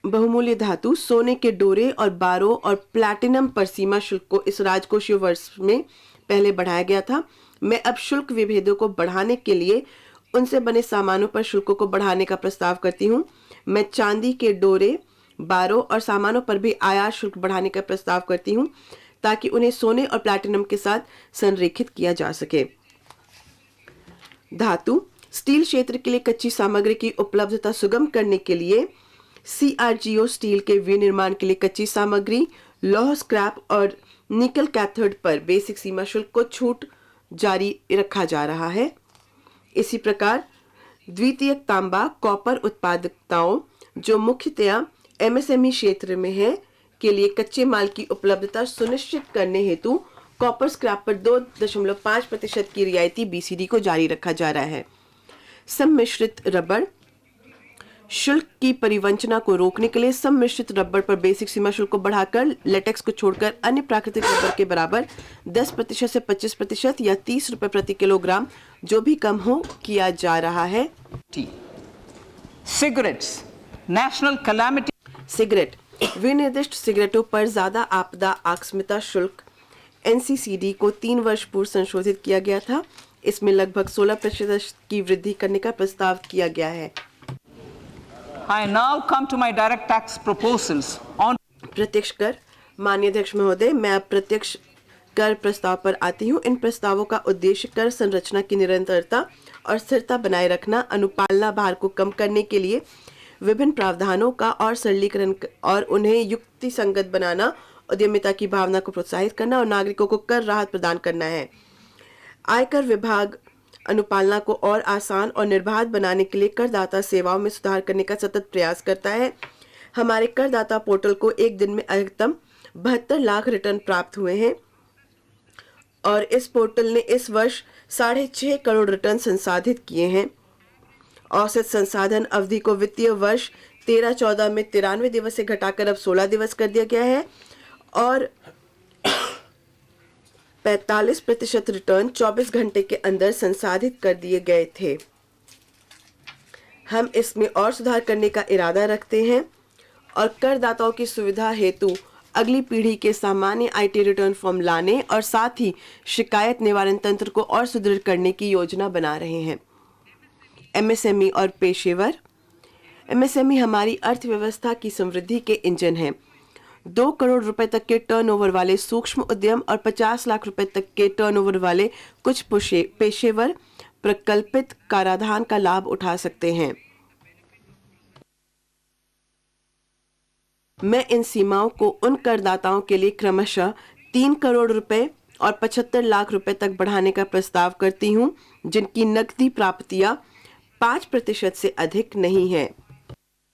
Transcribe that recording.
बहुमूल्य धातु, सोने के डोरे और बारों और प्लैटिनम पर सीमा शुल्क को इस राजकोषीय वर्ष में पहले बढ़ाया गया था। मैं अब शुल्क विभेदों को बढ़ाने के लिए उनसे बने सामानों पर शुल्कों को बढ़ाने का प्रस्ताव करती हूँ। मैं चांदी के डोरे, बारों और सामानों पर भी आयात शुल्क बढ़ाने का प्रस्ताव करती हूँ ताकि उन्हें सोने और प्लैटिनम के साथ संरेखित किया जा सके। धातु, स्टील क्षेत्र के लिए कच्ची सामग्री की उपलब्धता सुगम करने के लिए CRGO स्टील के विनिर्माण के लिए कच्ची सामग्री, लौह स्क्रैप और निकल कैथोड पर बेसिक सीमा शुल्क को छूट जारी रखा जा रहा है। इसी प्रकार द्वितीयक तांबा, कॉपर उत्पादकताओं जो मुख्यतया MSME क्षेत्र में है के लिए कच्चे माल की उपलब्धता सुनिश्चित करने हेतु कॉपर स्क्रैप पर 2.5% की रियायती BCD को जारी रखा जा रहा है। सम्मिश्रित रबड़, शुल्क की परिवंचना को रोकने के लिए सम्मिश्रित रबड़ पर बेसिक सीमा शुल्क को बढ़ाकर लेटेक्स को छोड़कर अन्य प्राकृतिक रबड़ के बराबर 10% से 25% या 30 रुपए प्रति किलोग्राम जो भी कम हो किया जा रहा है। Cigarettes, national calamity. सिगरेट, विनिर्दिष्ट सिगरेटों पर ज्यादा आपदा आकस्मिकता शुल्क NCCD को 3 वर्ष पूर्व संशोधित किया गया था। इसमें लगभग 16% की वृद्धि करने का प्रस्ताव किया गया है। I now come to my direct tax proposals on प्रत्यक्ष कर। माननीय अध्यक्ष महोदय, मैं अब प्रत्यक्ष कर प्रस्ताव पर आती हूँ। इन प्रस्तावों का उद्देश्य कर संरचना की निरंतरता और स्थिरता बनाए रखना, अनुपालना भार को कम करने के लिए विभिन्न प्रावधानों का और सरलीकरण और उन्हें युक्तिसंगत बनाना, उद्यमिता की भावना को प्रोत्साहित करना और नागरिकों को कर राहत प्रदान करना है। आयकर विभाग अनुपालना को और आसान और निर्बाध बनाने के लिए करदाता सेवाओं में सुधार करने का सतत प्रयास करता है। हमारे करदाता पोर्टल को एक दिन में अधिकतम 72 लाख रिटर्न प्राप्त हुए हैं और इस पोर्टल ने इस वर्ष 6.5 करोड़ रिटर्न संसाधित किए हैं। औसत संसाधन अवधि को वित्तीय वर्ष 13-14 में 93 दिवस से घटाकर अब 16 दिवस कर दिया गया है और 45% रिटर्न 24 घंटे के अंदर संसाधित कर दिए गए थे। हम इसमें और सुधार करने का इरादा रखते हैं और करदाताओं की सुविधा हेतु अगली पीढ़ी के सामान्य IT रिटर्न फॉर्म लाने और साथ ही शिकायत निवारण तंत्र को और सुदृढ़ करने की योजना बना रहे हैं। MSME और पेशेवर। MSME हमारी अर्थव्यवस्था की समृद्धि के इंजन हैं। 2 करोड़ रुपए तक के टर्नओवर वाले सूक्ष्म उद्यम और 50 लाख रुपए तक के टर्नओवर वाले कुछ पेशेवर प्रकल्पित कराधान का लाभ उठा सकते हैं। मैं इन सीमाओं को उन करदाताओं के लिए क्रमशः 3 करोड़ रुपए और 75 लाख रुपए तक बढ़ाने का प्रस्ताव करती हूं, जिनकी नकदी प्राप्तियां 5% से अधिक नहीं है।